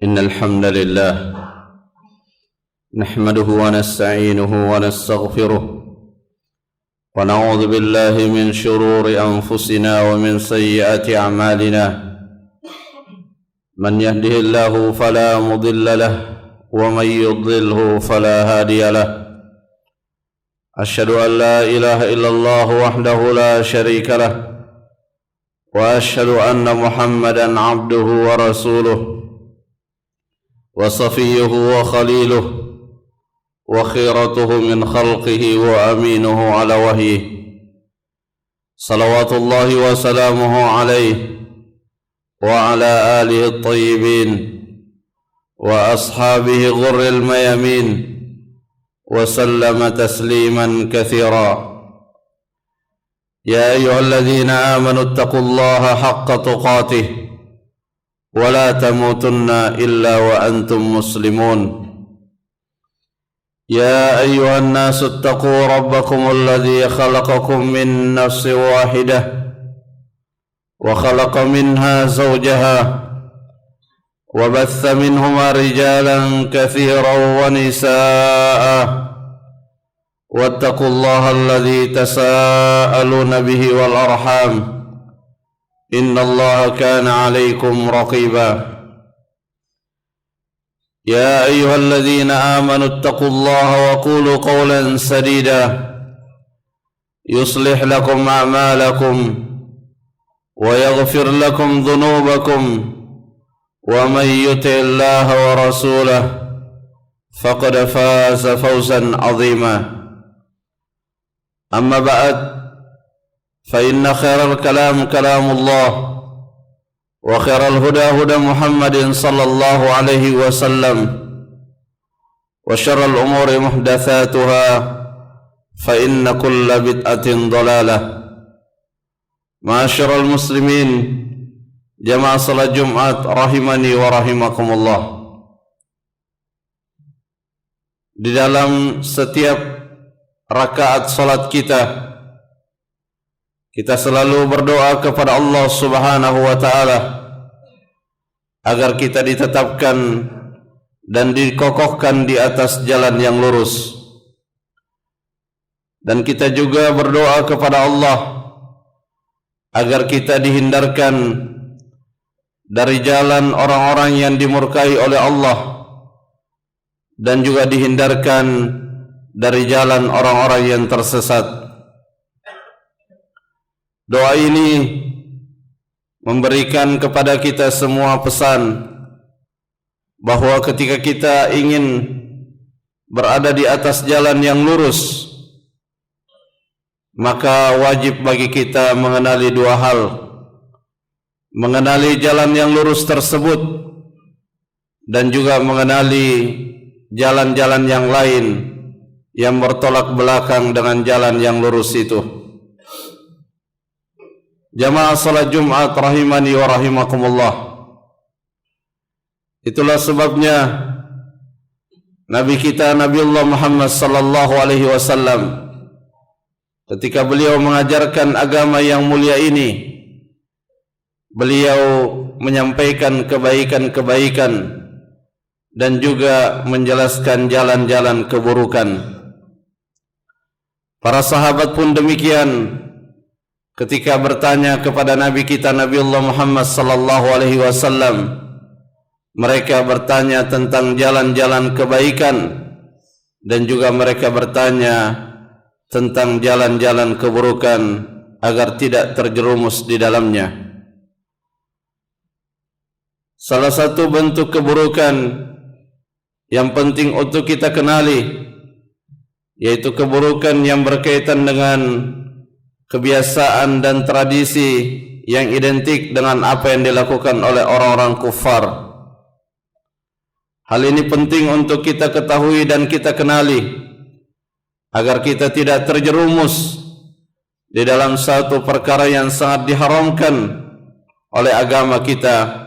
إن الحمد لله نحمده ونستعينه ونستغفره ونعوذ بالله من شرور أنفسنا ومن سيئات أعمالنا من يهده الله فلا مضل له ومن يضلله فلا هادي له أشهد أن لا إله إلا الله وحده لا شريك له وأشهد أن محمدا عبده ورسوله وصفيه وخليله وخيرته من خلقه وأمينه على وحيه صلوات الله وسلامه عليه وعلى آله الطيبين وأصحابه غر الميامين وسلم تسليما كثيرا يا أيها الذين آمنوا اتقوا الله حق تقاته ولا تموتن إلا وأنتم مسلمون يا أيها الناس اتقوا ربكم الذي خلقكم من نفس واحدة وخلق منها زوجها وبث منهما رجالا كثيرا ونساء واتقوا الله الذي تساءلون به والأرحام إن الله كان عليكم رقيبا يا أيها الذين آمنوا اتقوا الله وقولوا قولا سديدا يصلح لكم أعمالكم ويغفر لكم ذنوبكم ومن يطع الله ورسوله فقد فاز فوزا عظيما أما بعد فإن خير الكلام كلام الله وخير الهدى هدى محمد صلى الله عليه وسلم وشر الأمور محدثاتها فإن كل بدعة ضلالة معاشر المسلمين jamaah salat Jumat rahimani wa rahimakumullah. Di dalam setiap rakaat salat kita selalu berdoa kepada Allah Subhanahu wa taala agar kita ditetapkan dan dikokohkan di atas jalan yang lurus. Dan kita juga berdoa kepada Allah agar kita dihindarkan dari jalan orang-orang yang dimurkai oleh Allah dan juga dihindarkan dari jalan orang-orang yang tersesat. Doa ini memberikan kepada kita semua pesan bahwa ketika kita ingin berada di atas jalan yang lurus, maka wajib bagi kita mengenali dua hal. Mengenali jalan yang lurus tersebut dan juga mengenali jalan-jalan yang lain yang bertolak belakang dengan jalan yang lurus itu. Jamaah salat Jumat rahimani wa rahimakumullah. Itulah sebabnya Nabi kita Nabiullah Muhammad sallallahu alaihi wasallam ketika beliau mengajarkan agama yang mulia ini, beliau menyampaikan kebaikan-kebaikan dan juga menjelaskan jalan-jalan keburukan. Para sahabat pun demikian. Ketika bertanya kepada Nabi kita Nabiullah Muhammad sallallahu alaihi wasallam, mereka bertanya tentang jalan-jalan kebaikan dan juga mereka bertanya tentang jalan-jalan keburukan agar tidak terjerumus di dalamnya. Salah satu bentuk keburukan yang penting untuk kita kenali yaitu keburukan yang berkaitan dengan kebiasaan dan tradisi yang identik dengan apa yang dilakukan oleh orang-orang kufar. Hal ini penting untuk kita ketahui dan kita kenali agar kita tidak terjerumus di dalam satu perkara yang sangat diharamkan oleh agama kita,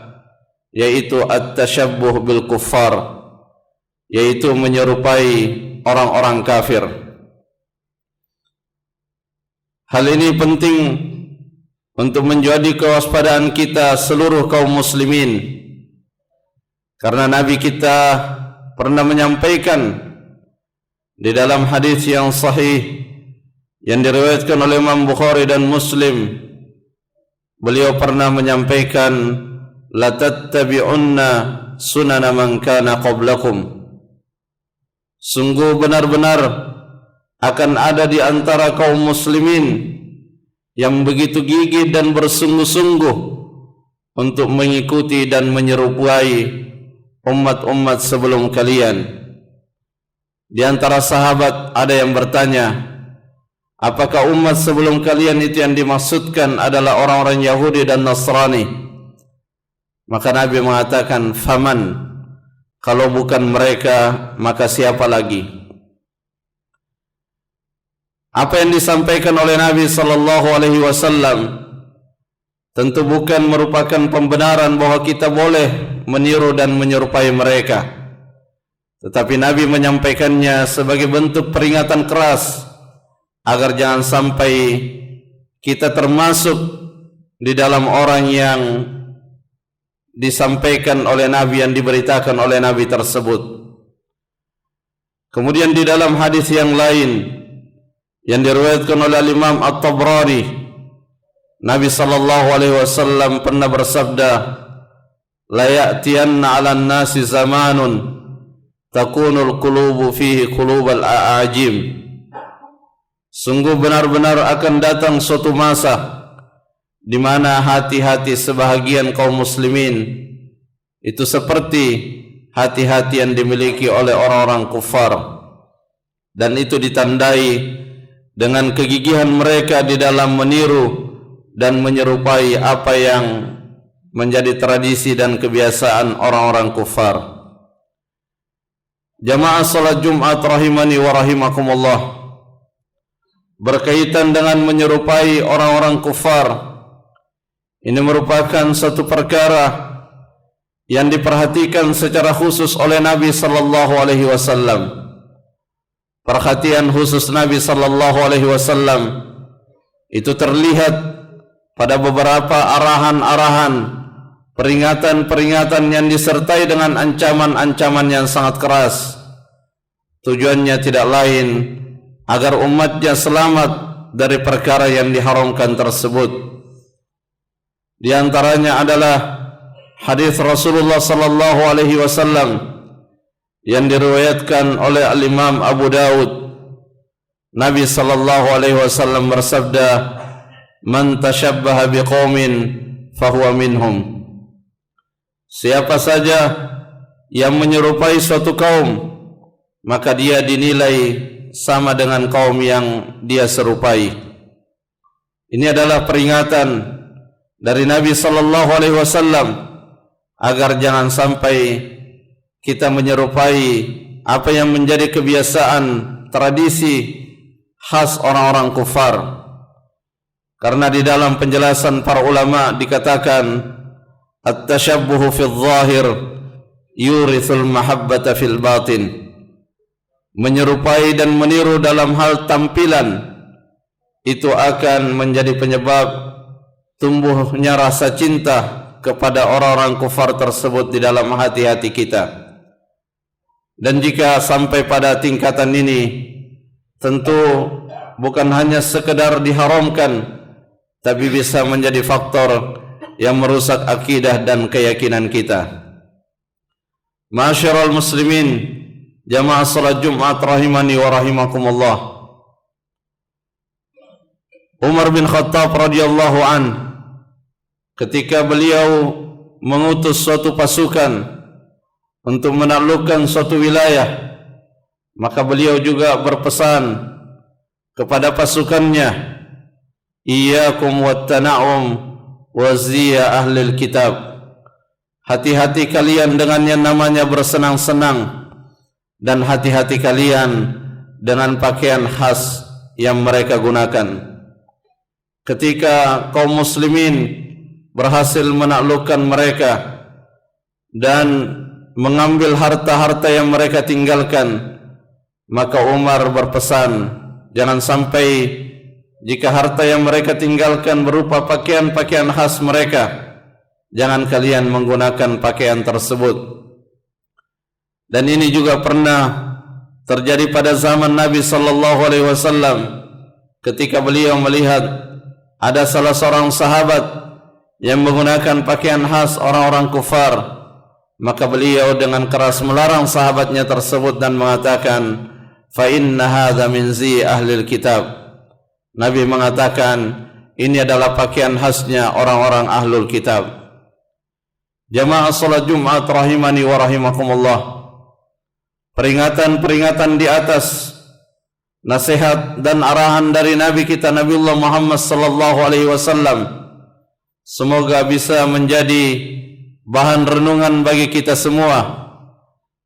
yaitu at-tashabbuh bil kuffar, yaitu menyerupai orang-orang kafir. Hal ini penting untuk menjadi kewaspadaan kita seluruh kaum muslimin, Karena Nabi kita pernah menyampaikan di dalam hadis yang sahih yang diriwayatkan oleh Imam Bukhari dan Muslim, beliau pernah menyampaikan, la tattabi'unna sunana man kana qablakum. Sungguh benar-benar akan ada di antara kaum muslimin yang begitu gigih dan bersungguh-sungguh untuk mengikuti dan menyerupai umat-umat sebelum kalian. Di antara sahabat ada yang bertanya, apakah umat sebelum kalian itu yang dimaksudkan adalah orang-orang Yahudi dan Nasrani? Maka Nabi mengatakan, faman, kalau bukan mereka maka siapa lagi? Apa yang disampaikan oleh Nabi sallallahu alaihi wasallam tentu bukan merupakan pembenaran bahwa kita boleh meniru dan menyerupai mereka, tetapi Nabi menyampaikannya sebagai bentuk peringatan keras agar jangan sampai kita termasuk di dalam orang yang disampaikan oleh Nabi, yang diberitakan oleh Nabi tersebut. Kemudian di dalam hadis yang lain yang diriwayatkan oleh Imam At-Tabrani, Nabi sallallahu alaihi wasallam pernah bersabda, la ya'tiyanna 'alan nasi zamanun takunul qulubu fihi qulubal a'ajim. Sungguh benar-benar akan datang suatu masa di mana hati-hati sebahagian kaum muslimin itu seperti hati-hati yang dimiliki oleh orang-orang kufar, dan itu ditandai dengan kegigihan mereka di dalam meniru dan menyerupai apa yang menjadi tradisi dan kebiasaan orang-orang kufar. Jamaah salat Jumat rahimani wa rahimakumullah, berkaitan dengan menyerupai orang-orang kufar, ini merupakan satu perkara yang diperhatikan secara khusus oleh Nabi sallallahu alaihi wasallam. Perhatian khusus Nabi sallallahu alaihi wasallam itu terlihat pada beberapa arahan-arahan, peringatan-peringatan yang disertai dengan ancaman-ancaman yang sangat keras. Tujuannya tidak lain agar umatnya selamat dari perkara yang diharamkan tersebut. Di antaranya adalah hadis Rasulullah sallallahu alaihi wasallam yang diriwayatkan oleh Al-Imam Abu Dawud. Nabi sallallahu alaihi wasallam bersabda, "Man tashabbaha biqaumin fahuwa minhum." Siapa saja yang menyerupai suatu kaum, maka dia dinilai sama dengan kaum yang dia serupai. Ini adalah peringatan dari Nabi sallallahu alaihi wasallam agar jangan sampai kita menyerupai apa yang menjadi kebiasaan, tradisi khas orang-orang kufar. Karena di dalam penjelasan para ulama dikatakan, at-tashabbuhu fil zahir yurithul mahabbata fil batin. Menyerupai dan meniru dalam hal tampilan itu akan menjadi penyebab tumbuhnya rasa cinta kepada orang-orang kufar tersebut di dalam hati-hati kita. Dan jika sampai pada tingkatan ini, tentu bukan hanya sekedar diharamkan, tapi bisa menjadi faktor yang merusak akidah dan keyakinan kita. Ma'asyiral muslimin, jamaah salat Jumat rahimani wa rahimakumullah. Umar bin Khattab radhiyallahu an, ketika beliau mengutus suatu pasukan untuk menaklukkan suatu wilayah, maka beliau juga berpesan kepada pasukannya, iyyakum wat-tana'um wa ziya ahlil kitab. Hati-hati kalian dengan yang namanya bersenang-senang, dan hati-hati kalian dengan pakaian khas yang mereka gunakan. Ketika kaum muslimin berhasil menaklukkan mereka dan mengambil harta-harta yang mereka tinggalkan, maka Umar berpesan, jangan sampai jika harta yang mereka tinggalkan berupa pakaian-pakaian khas mereka, jangan kalian menggunakan pakaian tersebut. Dan ini juga pernah terjadi pada zaman Nabi sallallahu alaihi wasallam ketika beliau melihat ada salah seorang sahabat yang menggunakan pakaian khas orang-orang kufar, maka beliau dengan keras melarang sahabatnya tersebut dan mengatakan, fa inna hadza min zi ahlil kitab. Nabi mengatakan, ini adalah pakaian khasnya orang-orang ahlul kitab. Jamaah salat Jumat rahimani wa rahimakumullah, peringatan-peringatan di atas, nasihat dan arahan dari Nabi kita Nabiullah Muhammad sallallahu alaihi wasallam semoga bisa menjadi bahan renungan bagi kita semua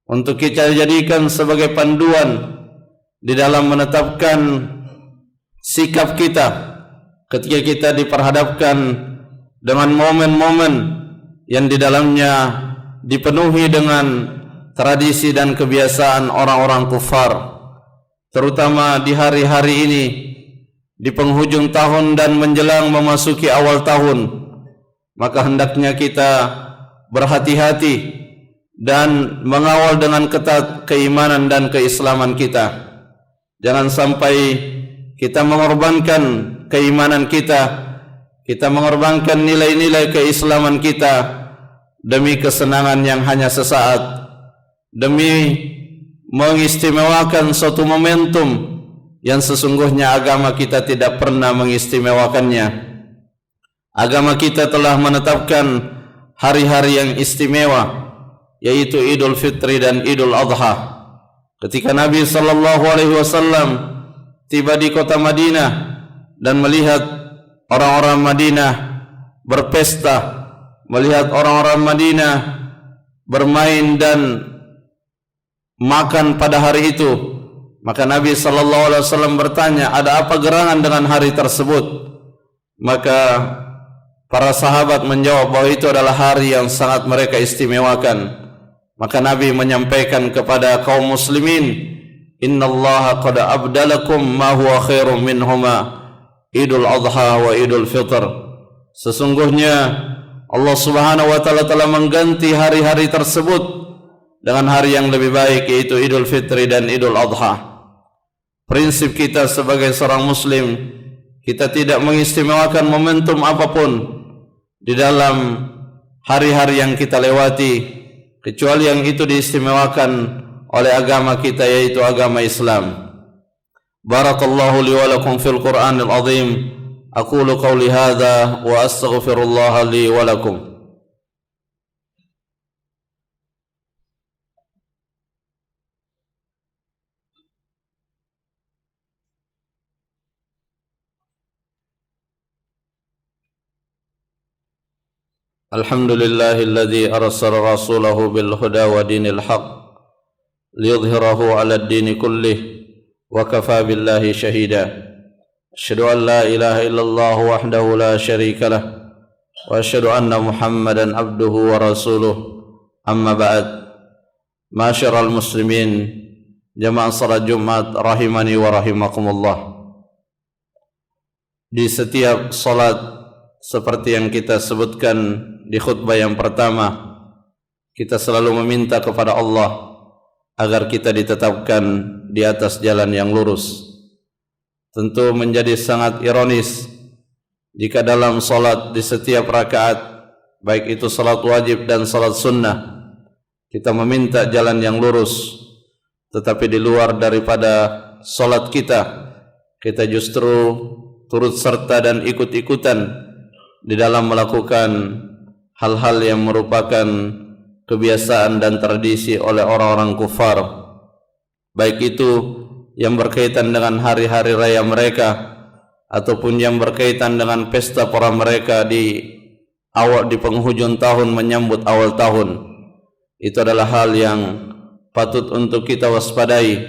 untuk kita jadikan sebagai panduan di dalam menetapkan sikap kita ketika kita diperhadapkan dengan momen-momen yang di dalamnya dipenuhi dengan tradisi dan kebiasaan orang-orang kufar, terutama di hari-hari ini di penghujung tahun dan menjelang memasuki awal tahun. Maka hendaknya kita berhati-hati dan mengawal dengan ketat keimanan dan keislaman kita. Jangan sampai kita mengorbankan keimanan kita, kita mengorbankan nilai-nilai keislaman kita demi kesenangan yang hanya sesaat, demi mengistimewakan suatu momentum yang sesungguhnya agama kita tidak pernah mengistimewakannya. Agama kita telah menetapkan hari-hari yang istimewa, yaitu Idul Fitri dan Idul Adha. Ketika Nabi sallallahu alaihi wasallam tiba di kota Madinah dan melihat orang-orang Madinah berpesta, melihat orang-orang Madinah bermain dan makan pada hari itu, maka Nabi sallallahu alaihi wasallam bertanya, ada apa gerangan dengan hari tersebut? Maka para sahabat menjawab bahwa itu adalah hari yang sangat mereka istimewakan. Maka Nabi menyampaikan kepada kaum muslimin, innallaha qad abdalakum ma huwa khairum minhuma, Idul Adha wa Idul Fitr. Sesungguhnya Allah Subhanahu wa taala telah mengganti hari-hari tersebut dengan hari yang lebih baik, yaitu Idul Fitri dan Idul Adha. Prinsip kita sebagai seorang muslim, kita tidak mengistimewakan momentum apapun di dalam hari-hari yang kita lewati, kecuali yang itu diistimewakan oleh agama kita, yaitu agama Islam. Barakallahu li wa lakum fil Qur'anil azim. Aqulu qawli hadha wa astaghfirullah li wa lakum. Alhamdulillahilladzi arsala rasulahu bil huda wa dinil haq liyudhhirahu 'alad dini kullih wa kafa billahi shahida. Asyhadu an la ilaha illallah wahdahu la syarika lah wa asyhadu anna Muhammadan abduhu wa rasuluh. Amma ba'd. Ma'asyiral muslimin, jamaah salat Jumat rahimani wa rahimakumullah. Di setiap salat seperti yang kita sebutkan di khutbah yang pertama, kita selalu meminta kepada Allah agar kita ditetapkan di atas jalan yang lurus. Tentu menjadi sangat ironis jika dalam salat di setiap rakaat, baik itu salat wajib dan salat sunnah, kita meminta jalan yang lurus, tetapi di luar daripada salat kita, kita justru turut serta dan ikut-ikutan di dalam melakukan hal-hal yang merupakan kebiasaan dan tradisi oleh orang-orang kufar, baik itu yang berkaitan dengan hari-hari raya mereka ataupun yang berkaitan dengan pesta para mereka di penghujung tahun menyambut awal tahun. Itu adalah hal yang patut untuk kita waspadai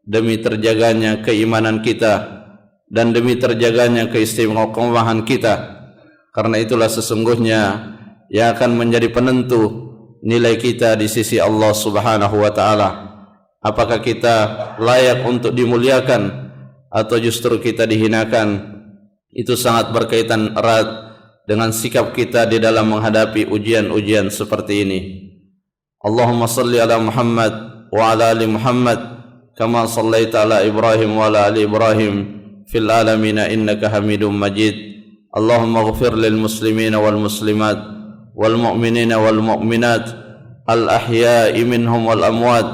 demi terjaganya keimanan kita dan demi terjaganya keistimewaan kita. Karena itulah sesungguhnya yang akan menjadi penentu nilai kita di sisi Allah Subhanahu wa taala. Apakah kita layak untuk dimuliakan atau justru kita dihinakan? Itu sangat berkaitan erat dengan sikap kita di dalam menghadapi ujian-ujian seperti ini. Allahumma salli ala Muhammad wa ala ali Muhammad kama sallaita ala Ibrahim wa ala ali Ibrahim fil alamin innaka Hamidum Majid. Allahumma ighfir lil muslimina wal muslimat wal mu'minina wal mu'minat al ahya'i minhum wal amwat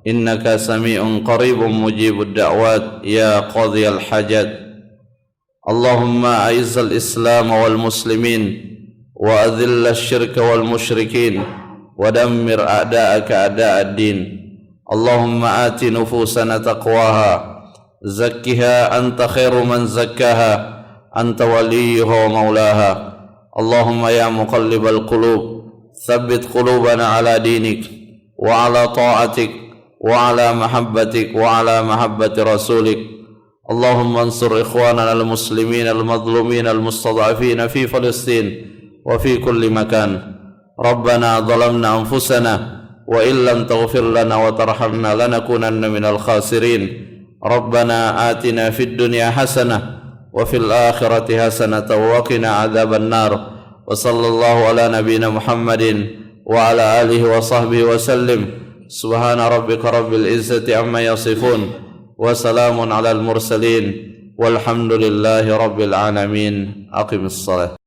innaka sami'un qaribun mujibud da'wat ya qadhiyal hajat. Allahumma a'izzal islam wal muslimin wa adhillal syirka wal musyrikin ودمر أعداءك أعداء الدين. اللهم آت نفوسنا تقواها زكها أنت خير من زكاها أنت وليها ومولاها. اللهم يا مقلب القلوب ثبت قلوبنا على دينك وعلى طاعتك وعلى محبتك وعلى محبة رسولك. اللهم انصر إخواننا المسلمين المظلومين المستضعفين في فلسطين وفي كل مكان. ربنا ظلمنا أنفسنا وإن لم تغفر لنا وترحمنا لنكونن من الخاسرين. ربنا آتنا في الدنيا حسنة وفي الآخرة حسنة وقنا عذاب النار. وصلى الله على نبينا محمد وعلى آله وصحبه وسلم. سبحان ربك رب العزة عما يصفون وسلام على المرسلين والحمد لله رب العالمين. أقم الصلاة.